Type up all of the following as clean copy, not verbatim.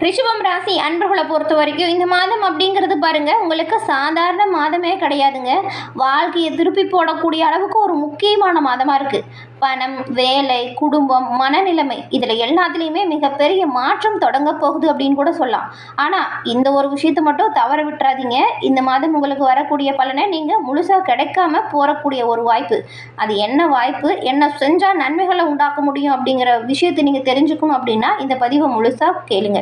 ரிஷபம் ராசி அன்பர்களை பொறுத்த வரைக்கும் இந்த மாதம் அப்படிங்கிறது பாருங்க உங்களுக்கு சாதாரண மாதமே கிடையாதுங்க. வாழ்க்கையை திருப்பி போடக்கூடிய அளவுக்கு ஒரு முக்கியமான மாதமாக இருக்குது. பணம், வேலை, குடும்பம், மனநிலைமை இதில் எல்லாத்துலேயுமே மிகப்பெரிய மாற்றம் தொடங்க போகுது அப்படின்னு கூட சொல்லலாம். ஆனால் இந்த ஒரு விஷயத்தை மட்டும் தவற விட்டுறாதீங்க. இந்த மாதம் உங்களுக்கு வரக்கூடிய பலனை நீங்கள் முழுசாக கிடைக்காம போகக்கூடிய ஒரு வாய்ப்பு. அது என்ன வாய்ப்பு, என்ன செஞ்சால் நன்மைகளை உண்டாக்க முடியும் அப்படிங்கிற விஷயத்தை நீங்கள் தெரிஞ்சுக்கணும் அப்படின்னா இந்த பதிவை முழுசாக கேளுங்க.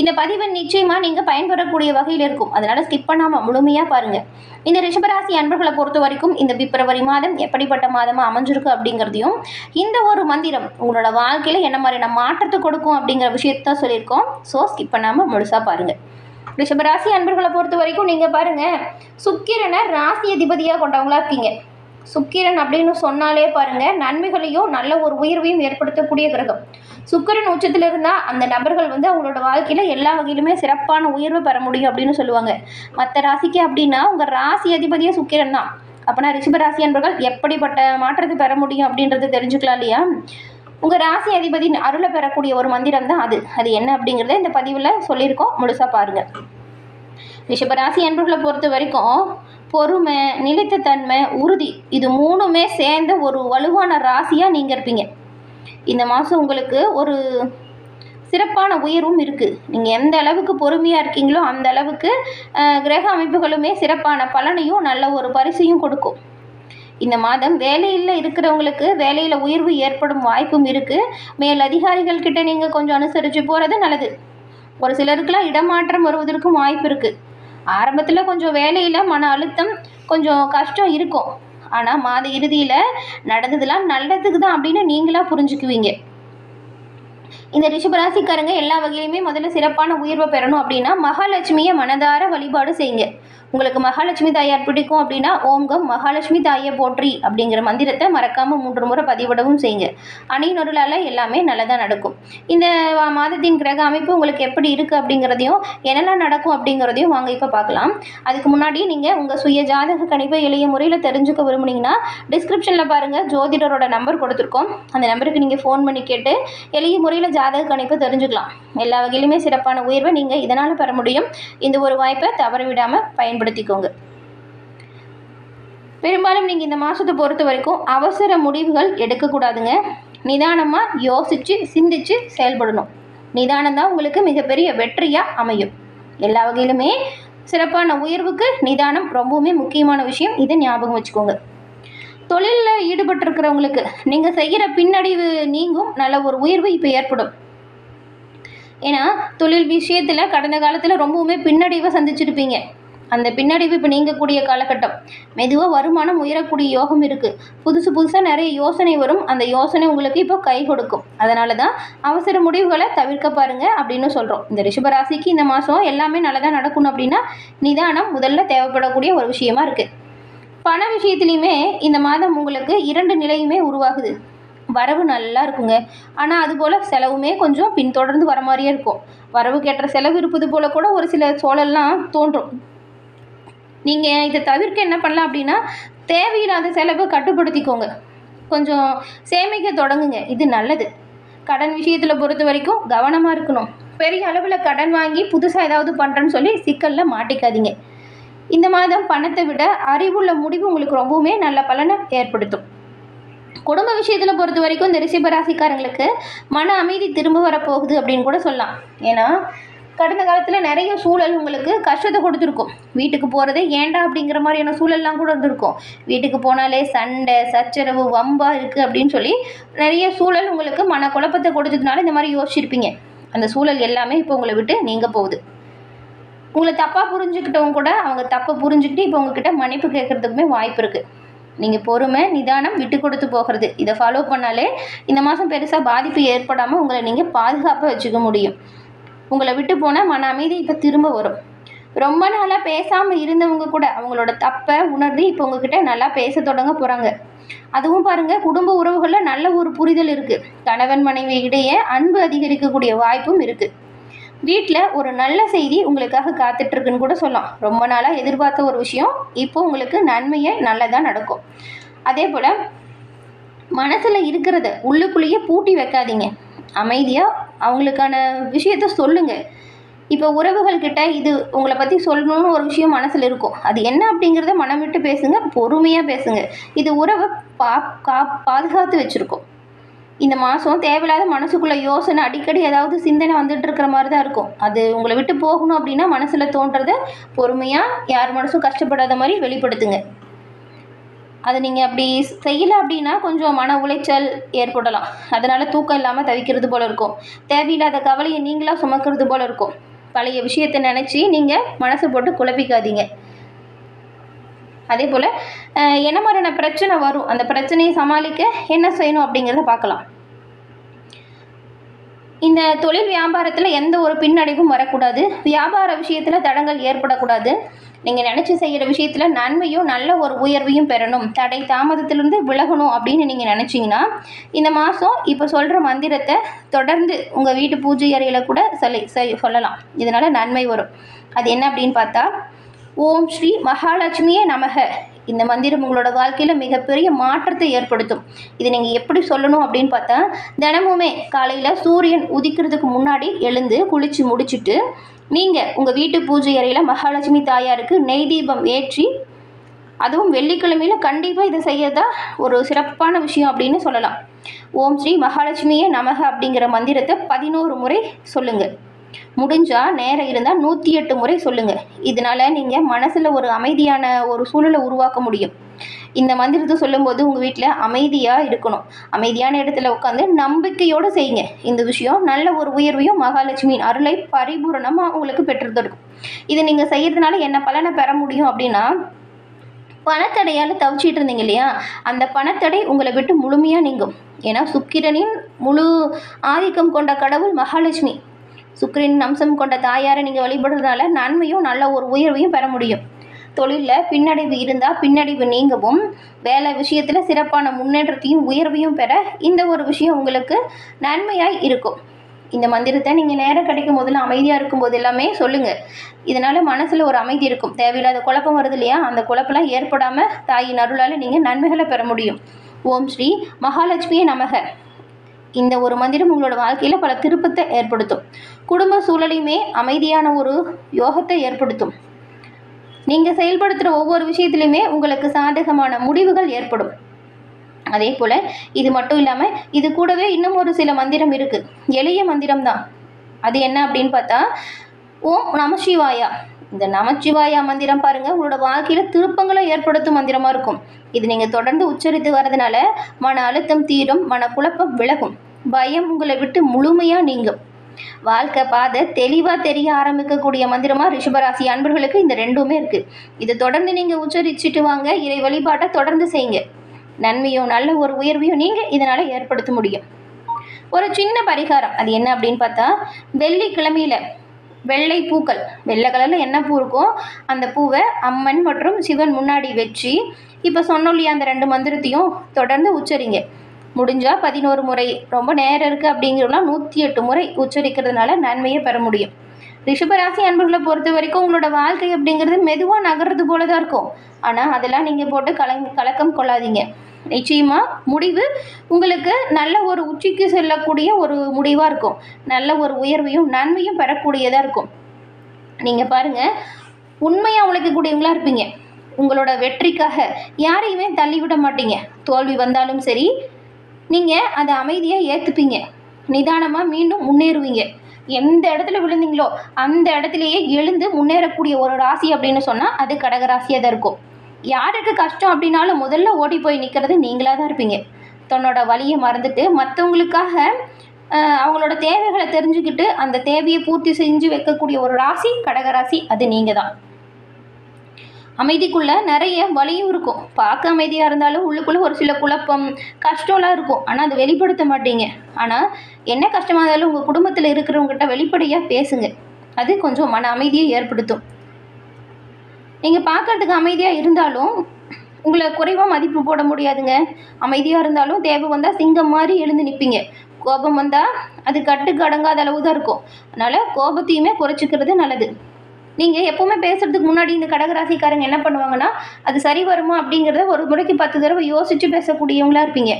இந்த பதிவு நிச்சயமாக நீங்கள் பயன்பெறக்கூடிய வகையில் இருக்கும். அதனால் ஸ்கிப் பண்ணாமல் முழுமையாக பாருங்கள். இந்த ரிஷபராசி அன்பர்களை பொறுத்த வரைக்கும் இந்த பிப்ரவரி மாதம் எப்படிப்பட்ட மாதமாக அமைஞ்சிருக்கு அப்படிங்கிறதையும், இந்த ஒரு மந்திரம் உங்களோட வாழ்க்கையில் என்ன மாதிரியான மாற்றத்தை கொடுக்கும் அப்படிங்கிற விஷயத்தான் சொல்லியிருக்கோம். ஸோ ஸ்கிப் பண்ணாமல் முழுசாக பாருங்கள். ரிஷபராசி அன்பர்களை பொறுத்த வரைக்கும் நீங்கள் பாருங்கள், சுக்கிரனை ராசி அதிபதியாக கொண்டவங்களா இருக்கீங்க. சுக்கிரன் அப்படின்னு சொன்னாலே பாருங்க, நன்மைகளையும் நல்ல ஒரு உயர்வையும் ஏற்படுத்தக்கூடிய கிரகம். சுக்கிரன் உச்சத்தில் இருந்தால் அந்த நபர்கள் அவங்களோட வாழ்க்கையில் எல்லா வகையிலுமே சிறப்பான உயர்வை பெற முடியும் அப்படின்னு சொல்லுவாங்க. மற்ற ராசிக்கு அப்படின்னா உங்கள் ராசி அதிபதியே சுக்கிரன் தான். அப்போனா ரிஷபராசி அன்பர்கள் எப்படிப்பட்ட மாற்றத்தை பெற முடியும் அப்படின்றத தெரிஞ்சுக்கலாம் இல்லையா? உங்கள் ராசி அதிபதி அருளை பெறக்கூடிய ஒரு மந்திரம் தான் அது என்ன அப்படிங்கிறத இந்த பதிவில் சொல்லியிருக்கோம். முழுசாக பாருங்கள். ரிஷபராசி அன்பர்களை பொறுத்த வரைக்கும் பொறுமை, நிலைத்த தன்மை, உறுதி இது மூணுமே சேர்ந்த ஒரு வலுவான ராசியாக நீங்கள் இருப்பீங்க. இந்த மாதம் உங்களுக்கு ஒரு சிறப்பான உயர்வும் இருக்குது. நீங்கள் எந்த அளவுக்கு பொறுமையாக இருக்கீங்களோ அந்த அளவுக்கு கிரக அமைப்புகளுமே சிறப்பான பலனையும் நல்ல ஒரு பரிசையும் கொடுக்கும். இந்த மாதம் வேலையில் இருக்கிறவங்களுக்கு வேலையில் உயர்வு ஏற்படும் வாய்ப்பும் இருக்குது. மேல் அதிகாரிகள் கிட்ட நீங்கள் கொஞ்சம் அனுசரித்து போகிறது நல்லது. ஒரு சிலருக்குலாம் இடமாற்றம் வருவதற்கும் வாய்ப்பு இருக்குது. ஆரம்பத்தில் கொஞ்சம் வேலையில் மன அழுத்தம், கொஞ்சம் கஷ்டம் இருக்கும். ஆனால் மாத இறுதியில் நடந்ததுலாம் நல்லதுக்கு தான் அப்படின்னு நீங்களாக புரிஞ்சுக்குவீங்க. இந்த ரிஷபராசிக்காரங்க எல்லா வகையிலுமே முதல்ல சிறப்பான உயர்வை பெறணும் அப்படின்னா மகாலட்சுமியை மனதார வழிபாடு செய்யுங்க. உங்களுக்கு மகாலட்சுமி தாயார் பிடிக்கும் அப்படின்னா ஓம்கம் மகாலட்சுமி தாயை போற்றி அப்படிங்கிற மந்திரத்தை மறக்காமல் 3 முறை பதிவிடவும் செய்யுங்க. அணியினொருளால் எல்லாமே நல்லதாக நடக்கும். இந்த மாதத்தின் கிரக அமைப்பு உங்களுக்கு எப்படி இருக்குது அப்படிங்கிறதையும் என்னெல்லாம் நடக்கும் அப்படிங்கிறதையும் வாங்க இப்போ பார்க்கலாம். அதுக்கு முன்னாடி நீங்கள் உங்கள் சுய ஜாதக கணிப்பை எளிய முறையில் தெரிஞ்சுக்க விரும்புனீங்கன்னா டிஸ்கிரிப்ஷனில் பாருங்கள், ஜோதிடரோட நம்பர் கொடுத்துருக்கோம். அந்த நம்பருக்கு நீங்கள் ஃபோன் பண்ணி கேட்டு எளிய முறையில் ஜாதக கணிப்பை தெரிஞ்சுக்கலாம். எல்லா வகையிலுமே சிறப்பான உயர்வை நீங்கள் இதனால் பெற முடியும். இந்த ஒரு வாய்ப்பை தவறவிடாமல் பயன்படுத்திக்கோங்க. பெரும்பாலும் நீங்கள் இந்த மாதத்தை பொறுத்த வரைக்கும் அவசர முடிவுகள் எடுக்கக்கூடாதுங்க. நிதானமாக யோசித்து சிந்தித்து செயல்படணும். நிதானம் தான் உங்களுக்கு மிகப்பெரிய வெற்றியாக அமையும். எல்லா வகையிலுமே சிறப்பான உயர்வுக்கு நிதானம் ரொம்பவுமே முக்கியமான விஷயம். இதை ஞாபகம் வச்சுக்கோங்க. தொழிலில் ஈடுபட்டிருக்கிறவங்களுக்கு நீங்கள் செய்கிற பின்னடைவு நீங்கும், நல்ல ஒரு உயர்வு இப்போ ஏற்படும். ஏன்னா தொழில் விஷயத்தில் கடந்த காலத்தில் ரொம்பவுமே பின்னடைவை சந்திச்சிருப்பீங்க. அந்த பின்னடைவு இப்போ நீங்கக்கூடிய காலகட்டம். மெதுவாக வருமானம் உயரக்கூடிய யோகம் இருக்குது. புதுசாக நிறைய யோசனை வரும். அந்த யோசனை உங்களுக்கு இப்போ கை கொடுக்கும். அதனால தான் அவசர முடிவுகளை தவிர்க்க பாருங்கள் அப்படின்னு சொல்கிறோம். இந்த ரிஷபராசிக்கு இந்த மாதம் எல்லாமே நல்லதாக நடக்கணும் அப்படின்னா நிதானம் முதல்ல தேவைப்படக்கூடிய ஒரு விஷயமா இருக்குது. பண விஷயத்துலையுமே இந்த மாதம் உங்களுக்கு 2 நிலையுமே உருவாகுது. வரவு நல்லா இருக்குங்க. ஆனால் அதுபோல் செலவுமே கொஞ்சம் பின்தொடர்ந்து வர மாதிரியே இருக்கும். வரவுக்கேற்ற செலவு இருப்பது போல் கூட ஒரு சில சூழல்லாம் தோன்றும். நீங்கள் இதை தவிர்க்க என்ன பண்ணலாம் அப்படின்னா தேவையில்லாத செலவை கட்டுப்படுத்திக்கோங்க. கொஞ்சம் சேமிக்க தொடங்குங்க. இது நல்லது. கடன் விஷயத்தில் பொறுத்த வரைக்கும் கவனமாக இருக்கணும். பெரிய அளவில் கடன் வாங்கி புதுசாக ஏதாவது பண்ணுறேன்னு சொல்லி சிக்கலில் மாட்டிக்காதீங்க. இந்த மாதம் பணத்தை விட அறிவுள்ள முடிவு உங்களுக்கு ரொம்பவுமே நல்ல பலனை ஏற்படுத்தும். குடும்ப விஷயத்தில் பொறுத்த வரைக்கும் இந்த ரிஷபராசிக்காரங்களுக்கு மன அமைதி திரும்ப வரப்போகுது அப்படின்னு கூட சொல்லலாம். ஏன்னா கடந்த காலத்தில் நிறைய சூழல் உங்களுக்கு கஷ்டத்தை கொடுத்துருக்கும். வீட்டுக்கு போகிறதே ஏண்டா அப்படிங்கிற மாதிரியான சூழல்லாம் கூட இருந்திருக்கும். வீட்டுக்கு போனாலே சண்டை, சச்சரவு, வம்பா இருக்குது அப்படின்னு சொல்லி நிறைய சூழல் உங்களுக்கு மன குழப்பத்தை கொடுத்ததுனால இந்த மாதிரி யோசிச்சிருப்பீங்க. அந்த சூழல் எல்லாமே இப்போ உங்களை விட்டு நீங்க போகுது. உங்களை தப்பாக புரிஞ்சுக்கிட்டவங்க கூட அவங்க தப்பை புரிஞ்சுக்கிட்டு இப்போ உங்ககிட்ட மன்னிப்பு கேட்குறதுக்குமே வாய்ப்பு இருக்குது. நீங்கள் பொறுமை, நிதானம், விட்டு கொடுத்து போகிறது இதை ஃபாலோ பண்ணாலே இந்த மாதம் பெருசாக பாதிப்பு ஏற்படாமல் உங்களை நீங்கள் பாதுகாப்பாக வச்சுக்க முடியும். உங்களை விட்டு போனால் மன அமைதி இப்போ திரும்ப வரும். ரொம்ப நாளாக பேசாமல் இருந்தவங்க கூட அவங்களோட தப்பை உணர்ந்து இப்போ உங்ககிட்ட நல்லா பேச தொடங்க போகிறாங்க. அதுவும் பாருங்கள், குடும்ப உறவுகளில் நல்ல ஒரு புரிதல் இருக்குது. கணவன் மனைவி இடையே அன்பு அதிகரிக்கக்கூடிய வாய்ப்பும் இருக்குது. வீட்டில் ஒரு நல்ல செய்தி உங்களுக்காக காத்துட்ருக்குன்னு கூட சொல்லலாம். ரொம்ப நாளாக எதிர்பார்த்த ஒரு விஷயம் இப்போ உங்களுக்கு நன்மையை நல்லதாக நடக்கும். அதே போல் மனசில் இருக்கிறத உள்ளுக்குள்ளேயே பூட்டி வைக்காதீங்க. அமைதியாக அவங்களுக்கான விஷயத்த சொல்லுங்கள். இப்போ உறவுகள்கிட்ட இது உங்களை பற்றி சொல்லணும்னு ஒரு விஷயம் மனசில் இருக்கும். அது என்ன அப்படிங்கிறத மனம் விட்டு பேசுங்க, பொறுமையாக பேசுங்க. இது உறவை பாதுகாத்து வச்சுருக்கோம். இந்த மாதம் தேவையில்லாத மனசுக்குள்ளே யோசனை அடிக்கடி ஏதாவது சிந்தனை வந்துட்டு இருக்கிற மாதிரி தான் இருக்கும். அது உங்களை விட்டு போகணும் அப்படின்னா மனசில் தோன்றதை பொறுமையாக யார் மனசும் கஷ்டப்படாத மாதிரி வெளிப்படுத்துங்க. அதை நீங்கள் அப்படி செய்யலை அப்படின்னா கொஞ்சம் மன உளைச்சல் ஏற்படலாம். அதனால் தூக்கம் இல்லாமல் தவிக்கிறது போல் இருக்கும். தேவையில்லாத கவலையை நீங்களாக சுமக்கிறது போல் இருக்கும். பழைய விஷயத்தை நினச்சி நீங்கள் மனசை போட்டு குழப்பிக்காதீங்க. அதே போல் என்ன மாதிரியான பிரச்சனை வரும், அந்த பிரச்சனையை சமாளிக்க என்ன செய்யணும் அப்படிங்கிறத பார்க்கலாம். இந்த தொழில் வியாபாரத்தில் எந்த ஒரு பின்னடைவும் வரக்கூடாது. வியாபார விஷயத்தில் தடங்கள் ஏற்படக்கூடாது. நீங்கள் நினச்சி செய்கிற விஷயத்தில் நன்மையும் நல்ல ஒரு உயர்வையும் பெறணும், தடை தாமதத்திலிருந்து விலகணும் அப்படின்னு நீங்கள் நினச்சிங்கன்னா இந்த மாதம் இப்போ சொல்கிற மந்திரத்தை தொடர்ந்து உங்கள் வீட்டு பூஜை அறையில் கூட சொல்லலாம். இதனால் நன்மை வரும். அது என்ன அப்படின்னு பார்த்தா, ஓம் ஸ்ரீ மகாலட்சுமியே நமக. இந்த மந்திரம் உங்களோட வாழ்க்கையில் மிகப்பெரிய மாற்றத்தை ஏற்படுத்தும். இது நீங்கள் எப்படி சொல்லணும் அப்படின்னு பார்த்தா, தினமுமே காலையில் சூரியன் உதிக்கிறதுக்கு முன்னாடி எழுந்து குளித்து முடிச்சுட்டு நீங்கள் உங்கள் வீட்டு பூஜை அறையில் மகாலட்சுமி தாயாருக்கு நெய் தீபம் ஏற்றி, அதுவும் வெள்ளிக்கிழமையில் கண்டிப்பாக இதை செய்யறதா ஒரு சிறப்பான விஷயம் அப்படின்னு சொல்லலாம். ஓம் ஸ்ரீ மகாலட்சுமியே நமக அப்படிங்கிற மந்திரத்தை 11 முறை சொல்லுங்கள். முடிஞ்சால் நேரம் இருந்தால் 108 முறை சொல்லுங்கள். இதனால் நீங்கள் மனசில் ஒரு அமைதியான ஒரு சூழலை உருவாக்க முடியும். இந்த மந்திரத்தை சொல்லும்போது உங்கள் வீட்டில் அமைதியாக இருக்கணும். அமைதியான இடத்துல உட்காந்து நம்பிக்கையோடு செய்யுங்க. இந்த விஷயம் நல்ல ஒரு உயர்வையும் மகாலட்சுமியின் அருளை பரிபூரணமாக உங்களுக்கு பெற்றுத்தரும். இதை நீங்கள் செய்கிறதுனால என்ன பலனை பெற முடியும் அப்படின்னா, பணத்தடையால் தவிச்சிட்டு இருந்தீங்க இல்லையா, அந்த பணத்தடை உங்களை விட்டு முழுமையாக நீங்கும். ஏன்னா சுக்கிரனின் முழு ஆதிக்கம் கொண்ட கடவுள் மகாலட்சுமி. சுக்கிரனின் அம்சம் கொண்ட தாயாரை நீங்கள் வழிபடுறதுனால நன்மையும் நல்ல ஒரு உயர்வையும் பெற முடியும். தொழிலில் பின்னடைவு இருந்தால் பின்னடைவு நீங்கவும், வேலை விஷயத்தில் சிறப்பான முன்னேற்றத்தையும் உயர்வையும் பெற இந்த ஒரு விஷயம் உங்களுக்கு நன்மையாக இருக்கும். இந்த மந்திரத்தை நீங்கள் நேரம் கிடைக்கும் போதெல்லாம் அமைதியாக இருக்கும்போது எல்லாமே சொல்லுங்கள். இதனால் மனசில் ஒரு அமைதி இருக்கும். தேவையில்லாத குழப்பம் வருது இல்லையா, அந்த குழப்பம்லாம் ஏற்படாமல் தாயின் அருளால் நீங்கள் நன்மைகளை பெற முடியும். ஓம் ஸ்ரீ மகாலட்சுமியே நமக. இந்த ஒரு மந்திரம் உங்களோட வாழ்க்கையில் பல திருப்பத்தை ஏற்படுத்தும். குடும்ப சூழலையுமே அமைதியான ஒரு யோகத்தை ஏற்படுத்தும். நீங்கள் செயல்படுத்துகிற ஒவ்வொரு விஷயத்துலையுமே உங்களுக்கு சாதகமான முடிவுகள் ஏற்படும். அதே போல் இது மட்டும் இல்லாமல் இது கூடவே இன்னும் ஒரு சில மந்திரம் இருக்குது. எளிய மந்திரம் தான். அது என்ன அப்படின்னு பார்த்தா, ஓம் நமசிவாயா. இந்த நமச்சிவாயா மந்திரம் பாருங்கள், உங்களோட வாழ்க்கையில் திருப்பங்களை ஏற்படுத்தும் மந்திரமாக இருக்கும். இது நீங்கள் தொடர்ந்து உச்சரித்து வர்றதுனால மன அழுத்தம் தீரும், மனக்குழப்பம் விலகும், பயம் உங்களை விட்டு முழுமையாக நீங்கும். வாழ்க்கை பாதை தெளிவாக தெரிய ஆரம்பிக்கக்கூடிய மந்திரமாக ரிஷபராசி அன்பர்களுக்கு இந்த ரெண்டுமே இருக்குது. இதை தொடர்ந்து நீங்கள் உச்சரிச்சுட்டு வாங்க. இறை வழிபாட்டை தொடர்ந்து செய்யுங்க. நன்மையும் நல்ல ஒரு உயர்வையும் நீங்கள் இதனால் ஏற்படுத்த முடியும். ஒரு சின்ன பரிகாரம், அது என்ன அப்படின்னு பார்த்தா, வெள்ளிக்கிழமையில் வெள்ளை பூக்கள், வெள்ளை கலரில் என்ன பூ இருக்கோ அந்த பூவை அம்மன் மற்றும் சிவன் முன்னாடி வச்சு இப்போ சொன்னோம் இல்லையா, அந்த 2 மந்திரத்தையும் தொடர்ந்து உச்சரிங்க. முடிஞ்சால் 11 முறை, ரொம்ப நேரம் இருக்குது அப்படிங்கிறதுலாம் 108 முறை உச்சரிக்கிறதுனால நன்மையை பெற முடியும். ரிஷபராசி அன்பர்களை பொறுத்த வரைக்கும் உங்களோட வாழ்க்கை அப்படிங்கிறது மெதுவாக நகர்றது போல தான் இருக்கும். ஆனால் அதெல்லாம் நீங்கள் போட்டு கலக்கம் கொள்ளாதீங்க. நிச்சயமாக முடிவு உங்களுக்கு நல்ல ஒரு உச்சிக்கு செல்லக்கூடிய ஒரு முடிவாக இருக்கும். நல்ல ஒரு உயர்வையும் நன்மையும் பெறக்கூடியதாக இருக்கும். நீங்கள் பாருங்கள், உண்மையாக உழைக்கக்கூடியவங்களாக இருப்பீங்க. உங்களோட வெற்றிக்காக யாரையுமே தள்ளிவிட மாட்டீங்க. தோல்வி வந்தாலும் சரி, நீங்கள் அதை அமைதியாக ஏற்றுப்பீங்க. நிதானமாக மீண்டும் முன்னேறுவீங்க. எந்த இடத்துல விழுந்தீங்களோ அந்த இடத்துலையே எழுந்து முன்னேறக்கூடிய ஒரு ராசி அப்படின்னு சொன்னால் அது கடகராசியாக தான் இருக்கும். யாருக்கு கஷ்டம் அப்படின்னாலும் முதல்ல ஓடி போய் நிற்கிறது நீங்களாக தான் இருப்பீங்க. தன்னோட வலியை மறந்துட்டு மற்றவங்களுக்காக அவங்களோட தேவைகளை தெரிஞ்சுக்கிட்டு அந்த தேவையை பூர்த்தி செஞ்சு வைக்கக்கூடிய ஒரு ராசி கடகராசி, அது நீங்கள் தான். அமைதிக்குள்ளே நிறைய வலியும் இருக்கும். பார்க்க அமைதியாக இருந்தாலும் உள்ளுக்குள்ளே ஒரு சில குழப்பம் கஷ்டம்லாம் இருக்கும். ஆனால் அது வெளிப்படுத்த மாட்டீங்க. ஆனால் என்ன கஷ்டமாக இருந்தாலும் உங்கள் குடும்பத்தில் இருக்கிறவங்ககிட்ட வெளிப்படையாக பேசுங்க. அது கொஞ்சம் மன அமைதியை ஏற்படுத்தும். நீங்கள் பார்க்கறதுக்கு அமைதியாக இருந்தாலும் உங்களை குறைவாக மதிப்பு போட முடியாதுங்க. அமைதியாக இருந்தாலும் தேவை வந்தால் சிங்கம் மாதிரி எழுந்து நிற்பீங்க. கோபம் வந்தால் அது கட்டுக்கு அடங்காத அளவு தான் இருக்கும். அதனால் கோபத்தையுமே குறைச்சிக்கிறது நல்லது. நீங்கள் எப்போவுமே பேசுகிறதுக்கு முன்னாடி இந்த கடகராசிக்காரங்க என்ன பண்ணுவாங்கன்னா, அது சரி வருமா அப்படிங்கிறத ஒரு முறைக்கு 10 தடவை யோசித்து பேசக்கூடியவங்களாக இருப்பீங்க.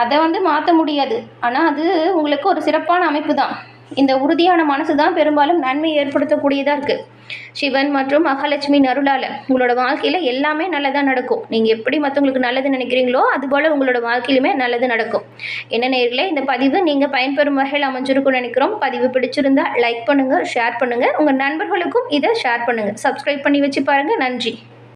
அதை மாற்ற முடியாது. ஆனால் அது உங்களுக்கு ஒரு சிறப்பான அமைப்பு தான். இந்த உறுதியான மனசு தான் பெரும்பாலும் நன்மை ஏற்படுத்தக்கூடியதாக இருக்குது. சிவன் மற்றும் மகாலட்சுமி அருளால் உங்களோட வாழ்க்கையில் எல்லாமே நல்லதாக நடக்கும். நீங்கள் எப்படி மற்றவங்களுக்கு நல்லது நினைக்கிறீங்களோ அதுபோல் உங்களோட வாழ்க்கையிலுமே நல்லது நடக்கும். என்ன நேயர்களே, இந்த பதிவு நீங்கள் பயன்பெறும் வகையில் அமைஞ்சிருக்கும்னு நினைக்கிறோம். பதிவு பிடிச்சிருந்தா லைக் பண்ணுங்கள், ஷேர் பண்ணுங்கள், உங்கள் நண்பர்களுக்கும் இதை ஷேர் பண்ணுங்கள். சப்ஸ்கிரைப் பண்ணி வச்சு பாருங்கள். நன்றி.